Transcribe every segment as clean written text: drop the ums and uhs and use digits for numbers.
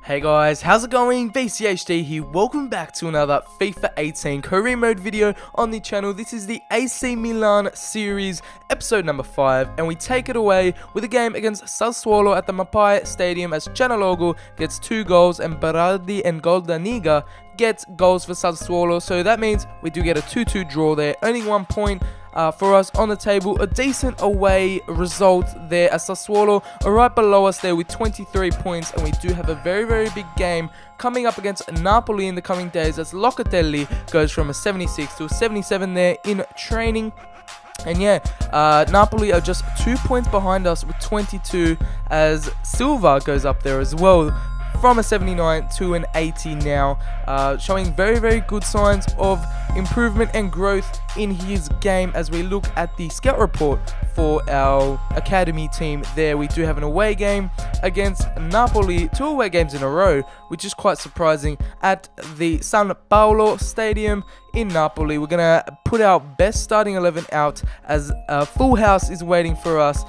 Hey guys, how's it going? VCHD here. Welcome back to another FIFA 18 career mode video on the channel. This is the AC Milan series, episode number 5, and we take it away with a game against Sassuolo at the Napoli stadium as Canaloglu gets 2 goals and Berardi and Goldaniga gets goals for Sassuolo. So that means we do get a 2-2 draw there, earning 1 point. For us on the table, a decent away result there as Sassuolo are right below us there with 23 points, and we do have a very big game coming up against Napoli in the coming days as Locatelli goes from a 76 to a 77 there in training. And yeah, Napoli are just 2 points behind us with 22 as Silva goes up there as well from a 79 to an 80 now, showing very good signs of improvement and growth in his game. As we look at the scout report for our academy team there, we do have an away game against Napoli, 2 away games in a row, which is quite surprising, at the San Paolo stadium in Napoli. We're gonna put our best starting 11 out as a full house is waiting for us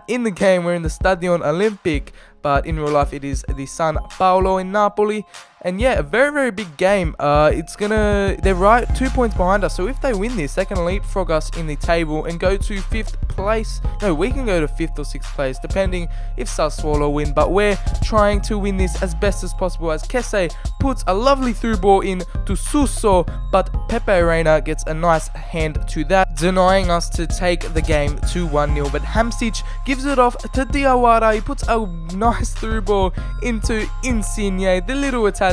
in the game. We're in the Stadion Olympic, but in real life it is the San Paolo in Napoli. And yeah, a very big game. They're right 2 points behind us, so if they win this, they can leapfrog us in the table and go to 5th place. No, we can go to 5th or 6th place depending if Sassuolo win, but we're trying to win this as best as possible as Kese puts a lovely through ball in to Suso, but Pepe Reina gets a nice hand to that, denying us to take the game to 1-0. But Hamsik gives it off to Diawara. He puts a nice through ball into Insigne, the little Italian.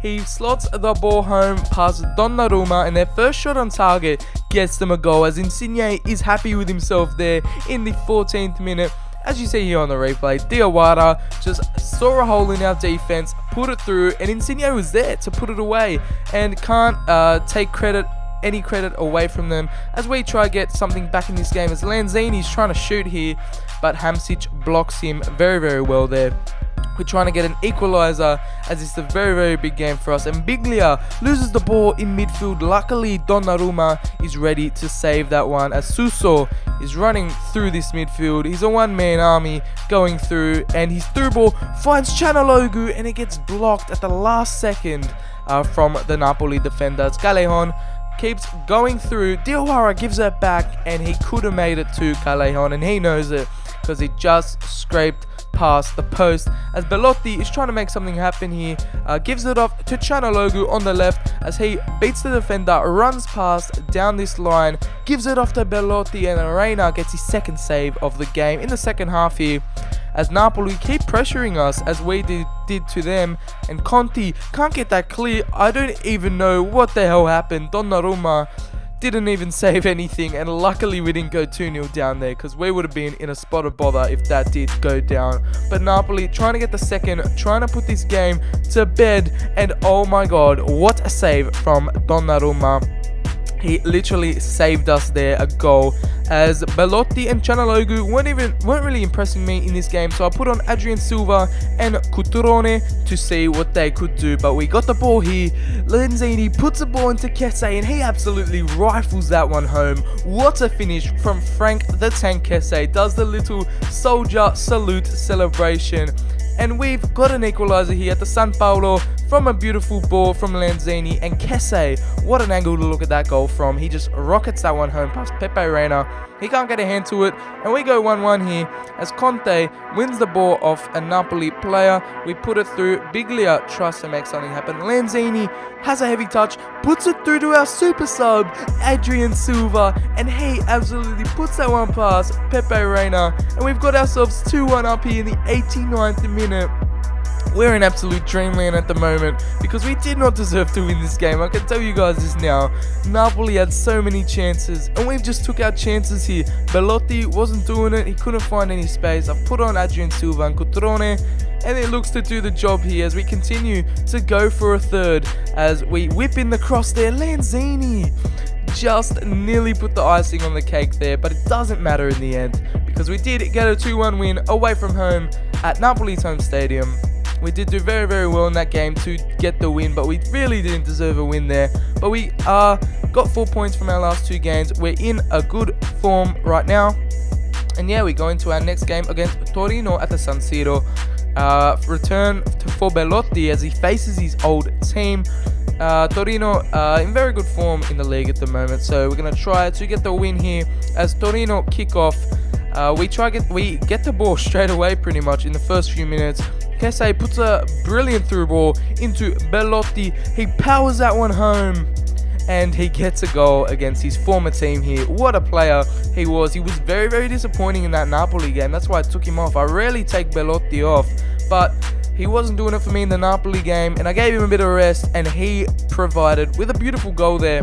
He slots the ball home past Donnarumma, and their first shot on target gets them a goal as Insigne is happy with himself there in the 14th minute. As you see here on the replay, Diawara just saw a hole in our defense, put it through, and Insigne was there to put it away, and can't take any credit away from them as we try to get something back in this game as Lanzini's trying to shoot here, but Hamsik blocks him very well there. We're trying to get an equalizer as it's a very big game for us, and Biglia loses the ball in midfield. Luckily Donnarumma is ready to save that one as Suso is running through this midfield. He's a one-man army going through, and his through ball finds Canaloglu and it gets blocked at the last second from the Napoli defenders. Callejon keeps going through. Diawara gives it back, and he could have made it to Callejon, and he knows it because he just scraped past the post as Belotti is trying to make something happen here. Gives it off to Canaloglu on the left as he beats the defender, runs past down this line, gives it off to Belotti, and Reina gets his second save of the game in the second half here as Napoli keep pressuring us as we did to them, and Conti can't get that clear. I don't even know what the hell happened. Donnarumma didn't even save anything, and luckily we didn't go 2-0 down there because we would have been in a spot of bother if that did go down. But Napoli trying to get the second, trying to put this game to bed, and oh my god, what a save from Donnarumma. He literally saved us there a goal as Belotti and Canaloglu weren't really impressing me in this game, so I put on Adrian Silva and Cutrone to see what they could do. But we got the ball here. Lanzini puts the ball into Kese, and he absolutely rifles that one home. What a finish from Frank the Tank Kese. Does the little soldier salute celebration. And we've got an equalizer here at the San Paolo from a beautiful ball from Lanzini, and Kese, what an angle to look at that goal from. He just rockets that one home past Pepe Reina. He can't get a hand to it, and we go 1-1 here as Conte wins the ball off a Napoli player. We put it through. Biglia tries to make something happen. Lanzini has a heavy touch, puts it through to our super sub, Adrian Silva, and he absolutely puts that one past Pepe Reina, and we've got ourselves 2-1 up here in the 89th minute. We're in absolute dreamland at the moment because we did not deserve to win this game. I can tell you guys this now. Napoli had so many chances, and we've just took our chances here. Belotti wasn't doing it. He couldn't find any space. I've put on Adrian Silva and Cutrone, and it looks to do the job here as we continue to go for a third as we whip in the cross there. Lanzini just nearly put the icing on the cake there, but it doesn't matter in the end because we did get a 2-1 win away from home at Napoli's home stadium. We did do very well in that game to get the win, but we really didn't deserve a win there. But we got 4 points from our last 2 games. We're in a good form right now. And yeah, we go into our next game against Torino at the San Siro. return for Belotti as he faces his old team. Torino in very good form in the league at the moment, so we're going to try to get the win here as Torino kick off. We get the ball straight away pretty much in the first few minutes. Kese puts a brilliant through ball into Belotti. He powers that one home and he gets a goal against his former team here. What a player he was. He was very, very disappointing in that Napoli game. That's why I took him off. I rarely take Belotti off, but he wasn't doing it for me in the Napoli game, and I gave him a bit of rest, and he provided with a beautiful goal there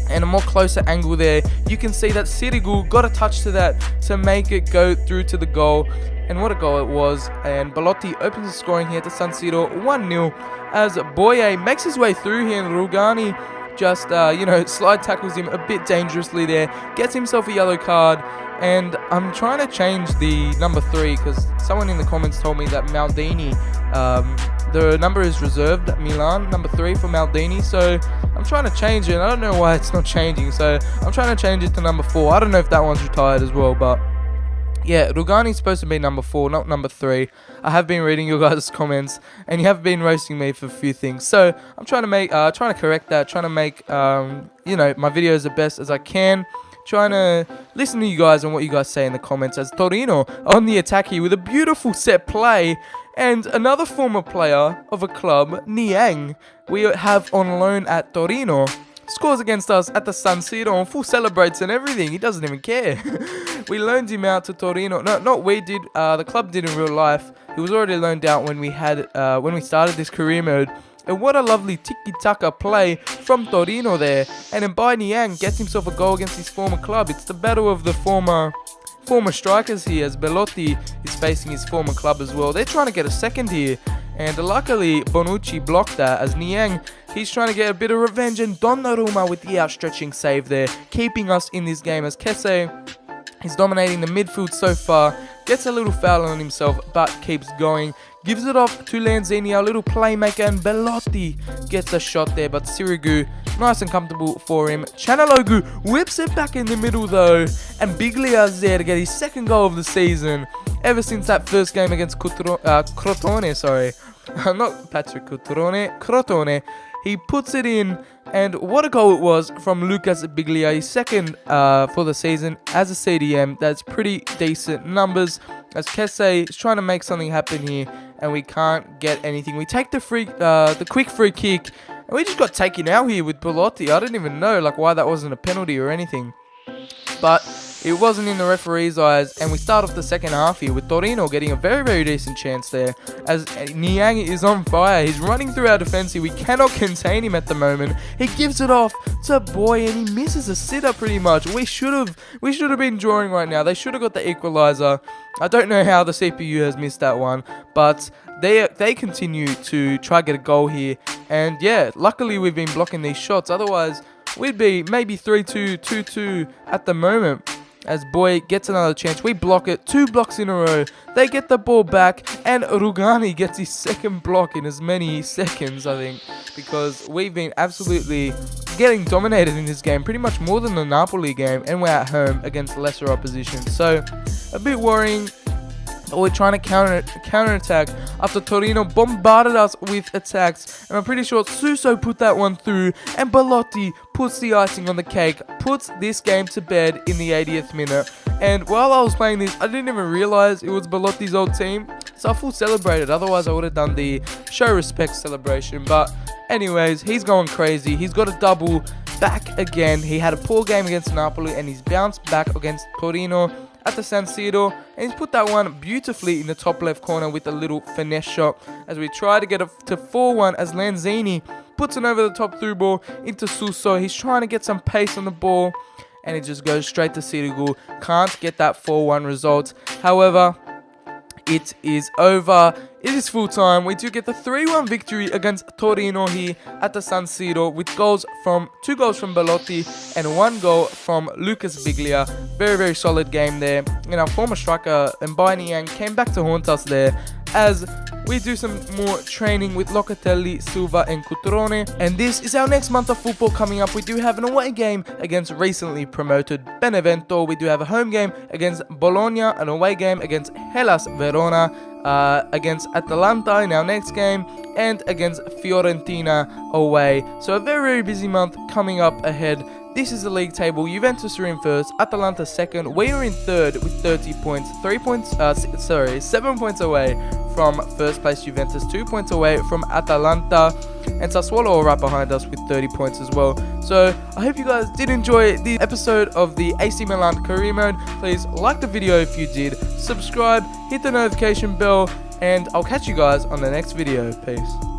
and a more closer angle there. You can see that Sirigu got a touch to that to make it go through to the goal, and what a goal it was. And Belotti opens the scoring here to San Siro 1-0 as Boye makes his way through here, and Rugani just slide tackles him a bit dangerously there, gets himself a yellow card. And I'm trying to change the number 3 because someone in the comments told me that Maldini, the number is reserved, Milan, number 3 for Maldini. So I'm trying to change it, and I don't know why it's not changing. So I'm trying to change it to number 4. I don't know if that one's retired as well, but yeah, Rugani's supposed to be number 4, not number 3. I have been reading your guys' comments, and you have been roasting me for a few things. So I'm trying to correct that, trying to make my videos the best as I can. Trying to listen to you guys and what you guys say in the comments as Torino on the attack here with a beautiful set play, and another former player of a club, Niang, we have on loan at Torino, scores against us at the San Siro and full celebrates and everything. He doesn't even care. We loaned him out to Torino. No, not we did. The club did in real life. He was already loaned out when we started this career mode. And what a lovely tiki-taka play from Torino there. And then Bai Niang gets himself a goal against his former club. It's the battle of the former strikers here, as Belotti is facing his former club as well. They're trying to get a second here. And luckily, Bonucci blocked that as Niang, he's trying to get a bit of revenge. And Donnarumma with the outstretching save there, keeping us in this game as Kese is dominating the midfield so far. Gets a little foul on himself, but keeps going. Gives it off to Lanzini, our little playmaker, and Belotti gets a shot there, but Sirigu, nice and comfortable for him. Chanalogu whips it back in the middle though, and Biglia's there to get his second goal of the season. Ever since that first game against Crotone, sorry. Not Patrick Crotone. He puts it in, and what a goal it was from Lucas Biglia, his second for the season as a CDM. That's pretty decent numbers, as Kese is trying to make something happen here, and we can't get anything. We take the quick free kick, and we just got taken out here with Belotti. I didn't even know why that wasn't a penalty or anything, but it wasn't in the referee's eyes, and we start off the second half here with Torino getting a very, very decent chance there as Niang is on fire. He's running through our defense here. We cannot contain him at the moment. He gives it off to Boy, and he misses a sitter pretty much. We should have been drawing right now. They should have got the equalizer. I don't know how the CPU has missed that one, but they continue to try to get a goal here. And yeah, luckily we've been blocking these shots. Otherwise, we'd be maybe 3-2, 2-2 at the moment. As Boy gets another chance, we block it, 2 blocks in a row. They get the ball back, and Rugani gets his second block in as many seconds, I think, because we've been absolutely getting dominated in this game, pretty much more than the Napoli game, and we're at home against lesser opposition. So, a bit worrying. We're trying to counter-attack after Torino bombarded us with attacks, and I'm pretty sure Suso put that one through, and Belotti puts the icing on the cake, puts this game to bed in the 80th minute. And while I was playing this, I didn't even realize it was Belotti's old team, so I full celebrated. Otherwise, I would have done the show respect celebration. But anyways, he's going crazy. He's got a double back again. He had a poor game against Napoli, and he's bounced back against Torino at the San Siro, and he's put that one beautifully in the top left corner with a little finesse shot as we try to get it to 4-1 as Lanzini puts it over the top through ball into Suso. He's trying to get some pace on the ball, and it just goes straight to Sirigu. Can't get that 4-1 result. However, it is over. It is full time. We do get the 3-1 victory against Torino here at the San Siro with 2 goals from Belotti and 1 goal from Lucas Biglia. Very, very solid game there. And our former striker, Bai Niang, came back to haunt us there as we do some more training with Locatelli, Silva and Cutrone. And this is our next month of football coming up. We do have an away game against recently promoted Benevento. We do have a home game against Bologna, an away game against Hellas Verona, against Atalanta in our next game, and against Fiorentina away. So a very, very busy month coming up ahead. This is the league table. Juventus are in first, Atalanta second. We are in third with 30 points. 7 points away from first place Juventus, 2 points away from Atalanta, and Sassuolo are right behind us with 30 points as well. So I hope you guys did enjoy the episode of the AC Milan career mode. Please like the video if you did, subscribe, hit the notification bell, and I'll catch you guys on the next video. Peace.